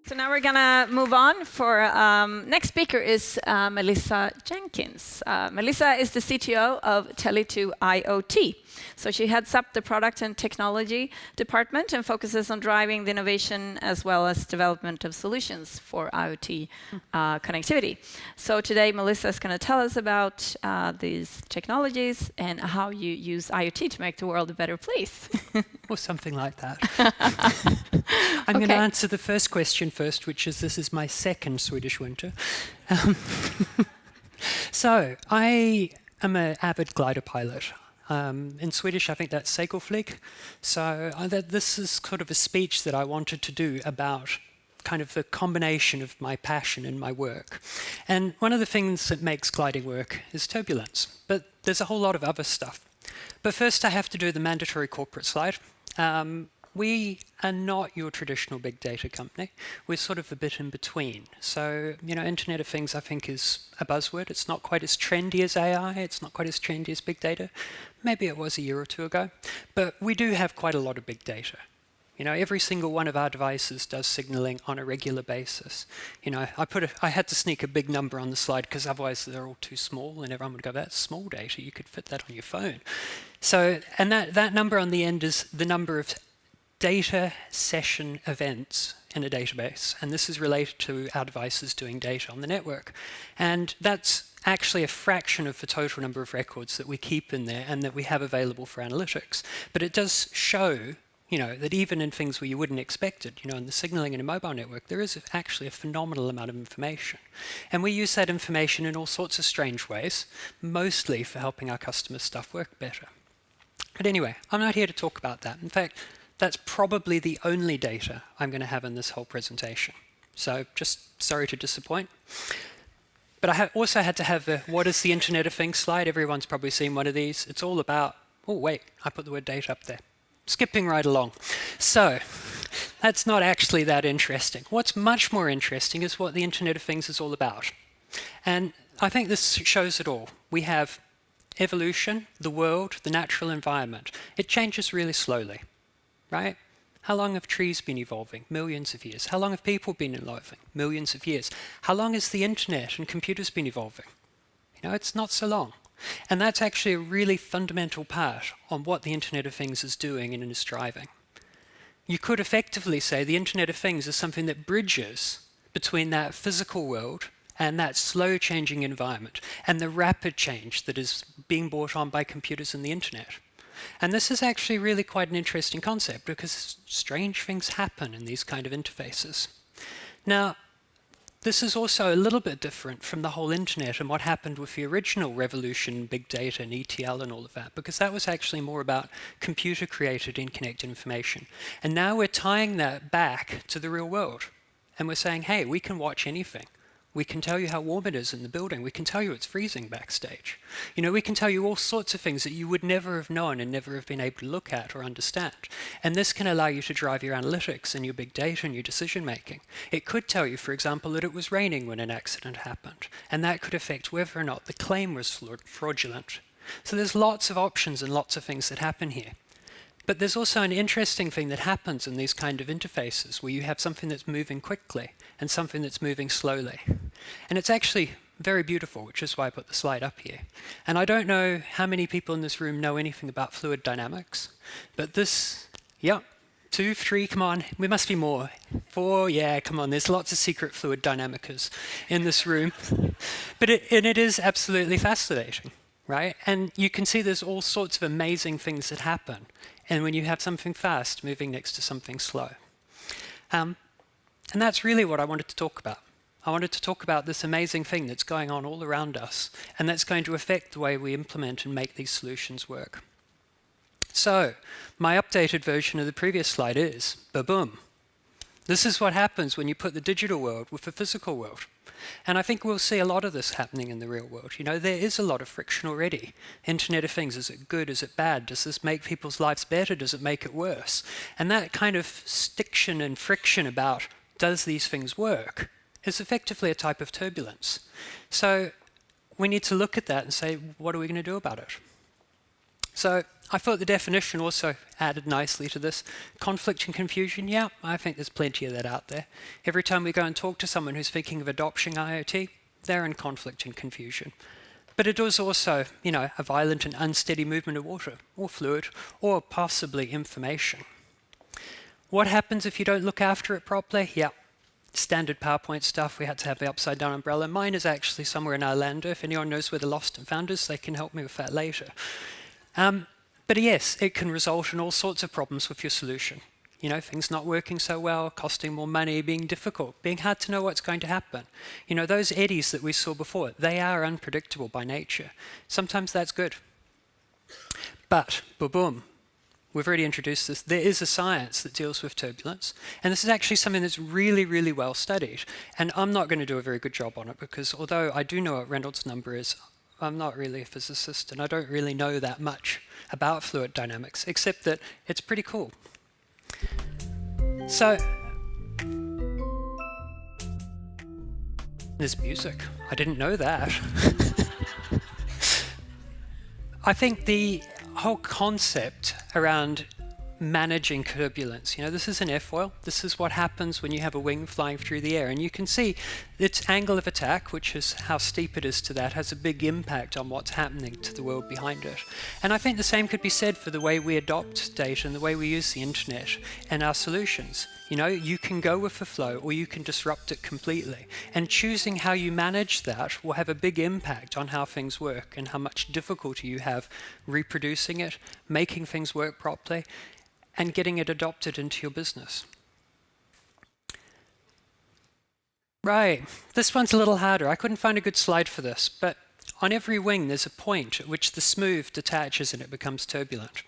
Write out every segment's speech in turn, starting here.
So now we're going to move on. For next speaker is Melissa Jenkins. Melissa is the CTO of Tele2 IoT. So she heads up the product and technology department and focuses on driving the innovation as well as development of solutions for IoT connectivity. So today Melissa is going to tell us about these technologies and how you use IoT to make the world a better place. Or something like that. I'm going to answer the first question first, which is, this is my second Swedish winter. So I am an avid glider pilot. In Swedish, I think that's segelflyg. So this is sort of a speech that I wanted to do about kind of the combination of my passion and my work. And one of the things that makes gliding work is turbulence. But there's a whole lot of other stuff. But first, I have to do the mandatory corporate slide. We are not your traditional big data company. We're sort of a bit in between. So, you know, Internet of Things, I think, is a buzzword. It's not quite as trendy as AI. It's not quite as trendy as big data. Maybe it was a year or two ago. But we do have quite a lot of big data. You know, every single one of our devices does signaling on a regular basis. You know, I had to sneak a big number on the slide because otherwise they're all too small and everyone would go, that's small data. You could fit that on your phone. So, and that number on the end is the number of data session events in a database, and this is related to our devices doing data on the network. And that's actually a fraction of the total number of records that we keep in there and that we have available for analytics. But it does show, you know, that even in things where you wouldn't expect it, you know, in the signaling in a mobile network, there is actually a phenomenal amount of information. And we use that information in all sorts of strange ways, mostly for helping our customers' stuff work better. But anyway, I'm not here to talk about that. In fact, that's probably the only data I'm going to have in this whole presentation. So just sorry to disappoint. But I also had to have the what is the Internet of Things slide. Everyone's probably seen one of these. It's all about, oh wait, I put the word data up there. Skipping right along. So that's not actually that interesting. What's much more interesting is what the Internet of Things is all about. And I think this shows it all. We have evolution, the world, the natural environment. It changes really slowly. Right? How long have trees been evolving? Millions of years. How long have people been evolving? Millions of years. How long has the internet and computers been evolving? You know, it's not so long. And that's actually a really fundamental part on what the Internet of Things is doing and is driving. You could effectively say the Internet of Things is something that bridges between that physical world and that slow changing environment and the rapid change that is being brought on by computers and the internet. And this is actually really quite an interesting concept because strange things happen in these kind of interfaces. Now, this is also a little bit different from the whole internet and what happened with the original revolution in big data and ETL and all of that, because that was actually more about computer-created interconnected information. And now we're tying that back to the real world. And we're saying, hey, we can watch anything. We can tell you how warm it is in the building. We can tell you it's freezing backstage. You know, we can tell you all sorts of things that you would never have known and never have been able to look at or understand. And this can allow you to drive your analytics and your big data and your decision making. It could tell you, for example, that it was raining when an accident happened. And that could affect whether or not the claim was fraudulent. So there's lots of options and lots of things that happen here. But there's also an interesting thing that happens in these kind of interfaces where you have something that's moving quickly and something that's moving slowly. And it's actually very beautiful, which is why I put the slide up here. And I don't know how many people in this room know anything about fluid dynamics, but this, yep, 2, 3, come on, we must be more. 4, yeah, come on, there's lots of secret fluid dynamicers in this room. But it is absolutely fascinating, right? And you can see there's all sorts of amazing things that happen. And when you have something fast moving next to something slow. And that's really what I wanted to talk about. I wanted to talk about this amazing thing that's going on all around us, and that's going to affect the way we implement and make these solutions work. So, my updated version of the previous slide is, ba-boom. This is what happens when you put the digital world with the physical world. And I think we'll see a lot of this happening in the real world. You know, there is a lot of friction already. Internet of Things, is it good? Is it bad? Does this make people's lives better? Does it make it worse? And that kind of stiction and friction about, does these things work, is effectively a type of turbulence. So we need to look at that and say, what are we going to do about it? So I thought the definition also added nicely to this. Conflict and confusion, yeah, I think there's plenty of that out there. Every time we go and talk to someone who's thinking of adopting IoT, they're in conflict and confusion. But it is also, a violent and unsteady movement of water, or fluid, or possibly information. What happens if you don't look after it properly? Yeah, standard PowerPoint stuff. We had to have the upside down umbrella. Mine is actually somewhere in Orlando. If anyone knows where the Lost and Found is, they can help me with that later. But yes, it can result in all sorts of problems with your solution. Things not working so well, costing more money, being difficult, being hard to know what's going to happen. Those eddies that we saw before, they are unpredictable by nature. Sometimes that's good. But, boom, we've already introduced this. There is a science that deals with turbulence. And this is actually something that's really, really well studied. And I'm not going to do a very good job on it because although I do know what Reynolds number is, I'm not really a physicist and I don't really know that much about fluid dynamics, except that it's pretty cool. So, there's music. I didn't know that. I think the whole concept around managing turbulence, this is an airfoil. This is what happens when you have a wing flying through the air. And you can see its angle of attack, which is how steep it is to that, has a big impact on what's happening to the world behind it. And I think the same could be said for the way we adopt data and the way we use the internet and our solutions. You can go with the flow or you can disrupt it completely. And choosing how you manage that will have a big impact on how things work and how much difficulty you have reproducing it, making things work properly, and getting it adopted into your business. Right, this one's a little harder. I couldn't find a good slide for this, but on every wing there's a point at which the smooth detaches and it becomes turbulent.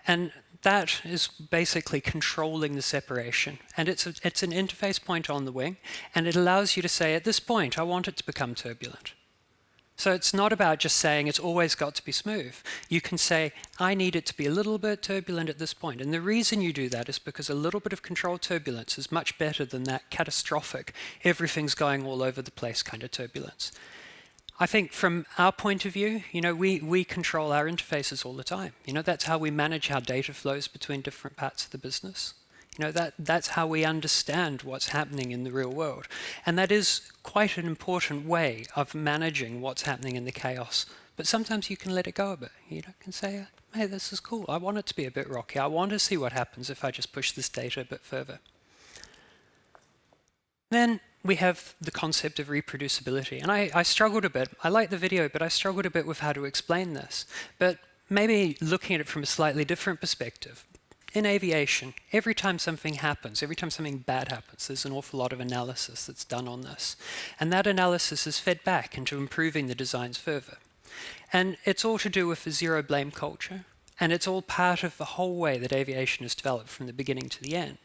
And that is basically controlling the separation. And it's an interface point on the wing, and it allows you to say, at this point, I want it to become turbulent. So it's not about just saying it's always got to be smooth. You can say, I need it to be a little bit turbulent at this point. And the reason you do that is because a little bit of controlled turbulence is much better than that catastrophic, everything's going all over the place kind of turbulence. I think from our point of view, we control our interfaces all the time. That's how we manage how data flows between different parts of the business. That's how we understand what's happening in the real world. And that is quite an important way of managing what's happening in the chaos. But sometimes you can let it go a bit. You can say, hey, this is cool. I want it to be a bit rocky. I want to see what happens if I just push this data a bit further. Then we have the concept of reproducibility. And I struggled a bit. I like the video, but I struggled a bit with how to explain this. But maybe looking at it from a slightly different perspective. In aviation, every time something happens, every time something bad happens, there's an awful lot of analysis that's done on this. And that analysis is fed back into improving the designs further. And it's all to do with the zero blame culture. And it's all part of the whole way that aviation is developed from the beginning to the end.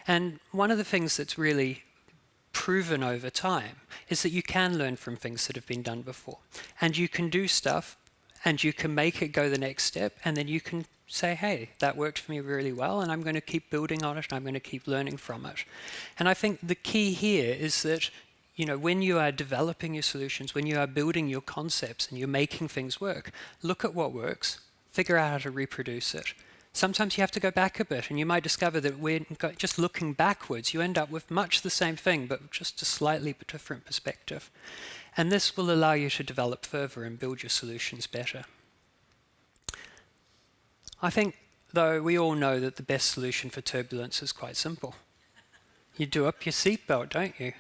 And one of the things that's really proven over time is that you can learn from things that have been done before. And you can do stuff and you can make it go the next step, and then you can say, hey, that worked for me really well, and I'm going to keep building on it, and I'm going to keep learning from it. And I think the key here is that, when you are developing your solutions, when you are building your concepts and you're making things work, look at what works, figure out how to reproduce it. Sometimes you have to go back a bit, and you might discover that when just looking backwards, you end up with much the same thing, but just a slightly different perspective. And this will allow you to develop further and build your solutions better. I think, though, we all know that the best solution for turbulence is quite simple. You do up your seatbelt, don't you?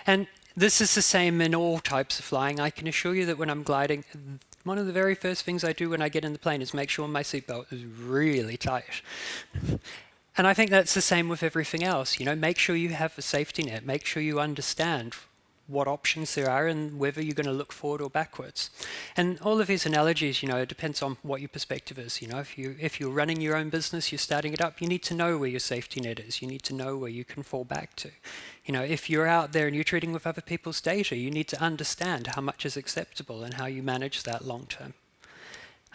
And this is the same in all types of flying. I can assure you that when I'm gliding, one of the very first things I do when I get in the plane is make sure my seatbelt is really tight. And I think that's the same with everything else. Make sure you have a safety net. Make sure you understand what options there are and whether you're going to look forward or backwards. And all of these analogies, it depends on what your perspective is. If you're running your own business, you're starting it up, you need to know where your safety net is. You need to know where you can fall back to. If you're out there and you're trading with other people's data, you need to understand how much is acceptable and how you manage that long term.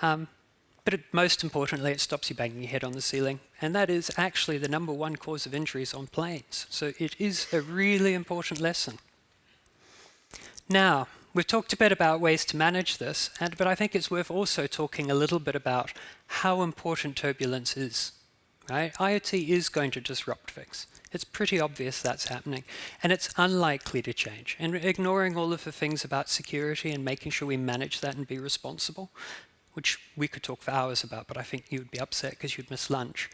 But most importantly, it stops you banging your head on the ceiling. And that is actually the #1 cause of injuries on planes. So it is a really important lesson. Now, we've talked a bit about ways to manage this, but I think it's worth also talking a little bit about how important turbulence is. Right? IoT is going to disrupt things. It's pretty obvious that's happening, and it's unlikely to change. And ignoring all of the things about security and making sure we manage that and be responsible, which we could talk for hours about, but I think you would be upset because you'd miss lunch.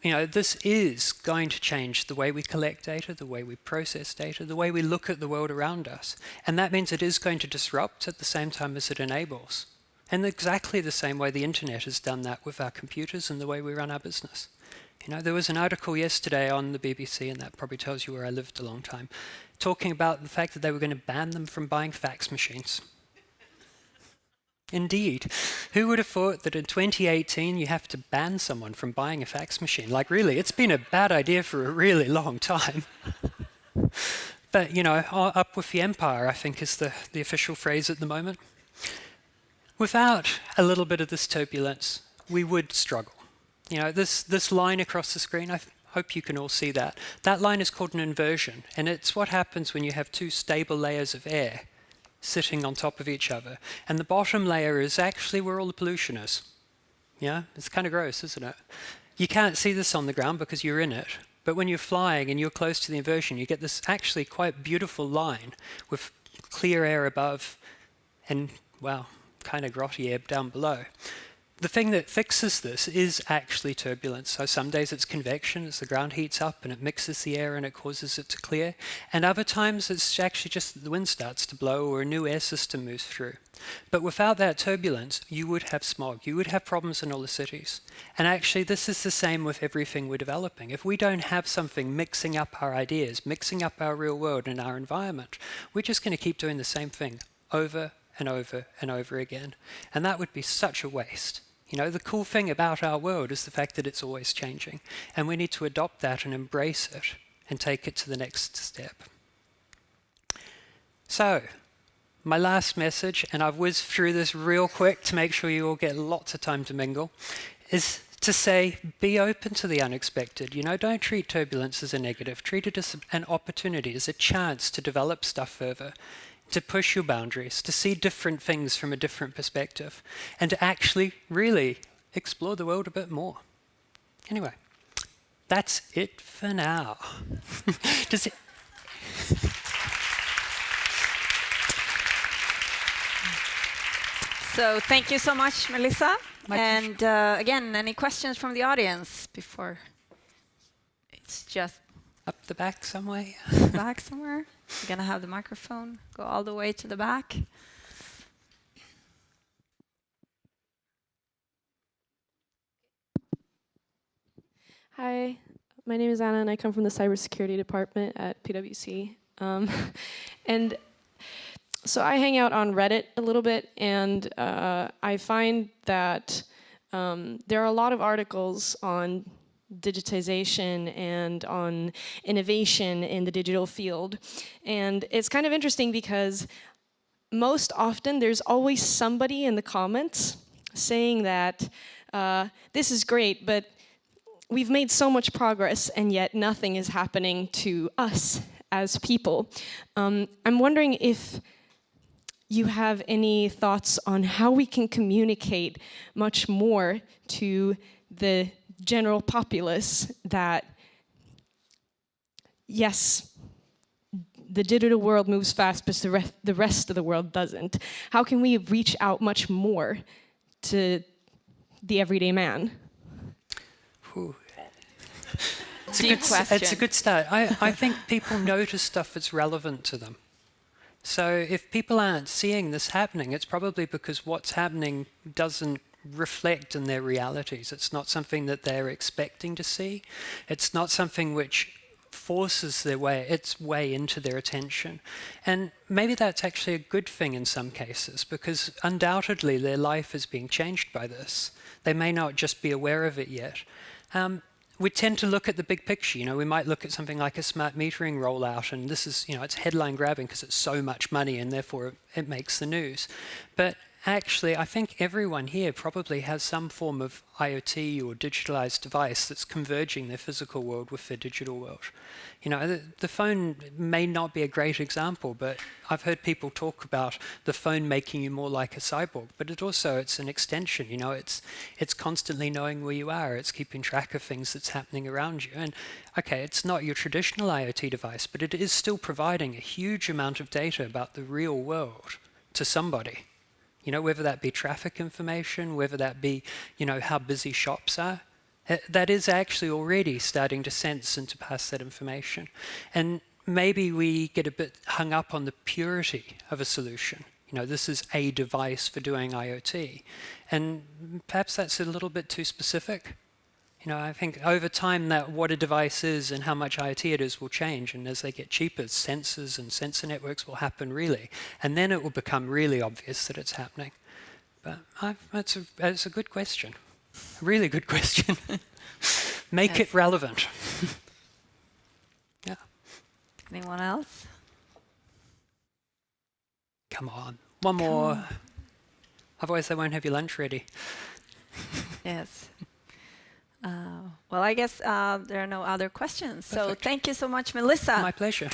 You know, this is going to change the way we collect data, the way we process data, the way we look at the world around us. And that means it is going to disrupt at the same time as it enables. In exactly the same way the internet has done that with our computers and the way we run our business. You know, there was an article yesterday on the BBC, and that probably tells you where I lived a long time, talking about the fact that they were going to ban them from buying fax machines. Indeed. Who would have thought that in 2018 you have to ban someone from buying a fax machine? Like, really, it's been a bad idea for a really long time. But, you know, up with the empire, I think, is the official phrase at the moment. Without a little bit of this turbulence, we would struggle. You know, this line across the screen, I hope you can all see that. That line is called an inversion, and it's what happens when you have two stable layers of air sitting on top of each other. And the bottom layer is actually where all the pollution is. Yeah, it's kind of gross, isn't it? You can't see this on the ground because you're in it. But when you're flying and you're close to the inversion, you get this actually quite beautiful line with clear air above and, well, kind of grotty air down below. The thing that fixes this is actually turbulence. So some days it's convection as the ground heats up and it mixes the air and it causes it to clear. And other times it's actually just that the wind starts to blow or a new air system moves through. But without that turbulence, you would have smog. You would have problems in all the cities. And actually this is the same with everything we're developing. If we don't have something mixing up our ideas, mixing up our real world and our environment, we're just going to keep doing the same thing over and over and over again. And that would be such a waste. You know, the cool thing about our world is the fact that it's always changing. And we need to adopt that and embrace it and take it to the next step. So, my last message, and I've whizzed through this real quick to make sure you all get lots of time to mingle, is to say, be open to the unexpected. You know, don't treat turbulence as a negative. Treat it as an opportunity, as a chance to develop stuff further, to push your boundaries, to see different things from a different perspective, and to actually really explore the world a bit more. Anyway, that's it for now. Does it? So thank you so much, Melissa. And again, any questions from the audience before it's just up the back somewhere? back somewhere? We're going to have the microphone go all the way to the back. Hi, my name is Anna, and I come from the cybersecurity department at PwC. And so I hang out on Reddit a little bit, and I find that there are a lot of articles on digitization and on innovation in the digital field. And it's kind of interesting because most often there's always somebody in the comments saying that this is great, but we've made so much progress and yet nothing is happening to us as people. I'm wondering if you have any thoughts on how we can communicate much more to the general populace that, yes, the digital world moves fast, but the rest of the world doesn't. How can we reach out much more to the everyday man? It's a good start. I think people notice stuff that's relevant to them. So if people aren't seeing this happening, it's probably because what's happening doesn't reflect in their realities. It's not something that they're expecting to see. It's not something which forces its way into their attention. And maybe that's actually a good thing in some cases, because undoubtedly their life is being changed by this. They may not just be aware of it yet. We tend to look at the big picture. You know, we might look at something like a smart metering rollout, and this is, you know, it's headline grabbing because it's so much money and therefore it makes the news. But actually, I think everyone here probably has some form of IoT or digitalized device that's converging their physical world with their digital world. You know, the phone may not be a great example, but I've heard people talk about the phone making you more like a cyborg, but it's an extension. You know, it's constantly knowing where you are. It's keeping track of things that's happening around you. And okay, it's not your traditional IoT device, but it is still providing a huge amount of data about the real world to somebody. You know, whether that be traffic information, whether that be, you know, how busy shops are, that is actually already starting to sense and to pass that information. And maybe we get a bit hung up on the purity of a solution. You know, this is a device for doing IoT. And perhaps that's a little bit too specific. You know, I think over time that what a device is and how much IoT it is will change. And as they get cheaper, sensors and sensor networks will happen really. And then it will become really obvious that it's happening. But that's a good question. A really good question. Make it relevant. Yeah. Anyone else? Come on. One more. Otherwise they won't have your lunch ready. Yes. Well, I guess there are no other questions. Perfect. So thank you so much, Melissa. My pleasure.